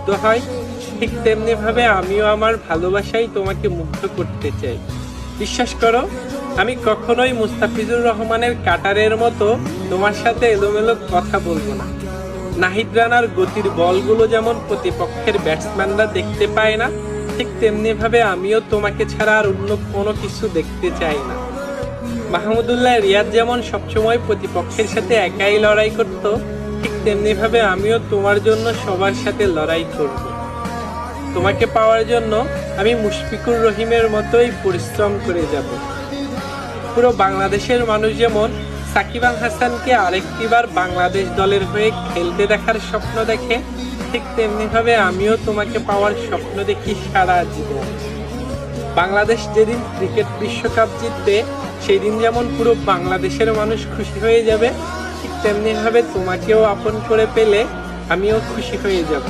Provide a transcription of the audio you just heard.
মুগ্ধ হয়, ঠিক তেমনি ভাবে আমিও আমার ভালোবাসায় তোমাকে মুগ্ধ করতে চাই। বিশ্বাস করো, আমি কখনোই মুস্তাফিজুর রহমানের কাটারের মতো তোমার সাথে এলোমেলো কথা বলবো না। নাহিদ রানার গতির বলগুলো যেমন প্রতিপক্ষের ব্যাটসম্যানরা দেখতে পায় না, ঠিক তেমনি ভাবে আমিও তোমাকে ছাড়া আর অন্য কোনো কিছু দেখতে চাই না। মাহমুদুল্লাহ রিয়াদ যেমন সবসময় প্রতিপক্ষের সাথে একাই লড়াই করত, ঠিক তেমনি ভাবে আমিও তোমার জন্য সবার সাথে লড়াই করব। তোমাকে পাওয়ার জন্য আমি মুশফিকুর রহিমের মতোই পরিশ্রম করে যাব। পুরো বাংলাদেশের মানুষ যেমন সাকিব আল হাসানকে আরেকটিবার বাংলাদেশ দলের হয়ে খেলতে দেখার স্বপ্ন দেখে, ঠিক তেমনি ভাবে আমিও তোমাকে পাওয়ার স্বপ্ন দেখি সারা জীবন। বাংলাদেশ যেদিন ক্রিকেট বিশ্বকাপ জিতবে, সেই দিন যেমন পুরো বাংলাদেশের মানুষ খুশি হয়ে যাবে, ঠিক তেমনি ভাবে তোমাকেও আপন করে পেলে আমিও খুশি হয়ে যাব।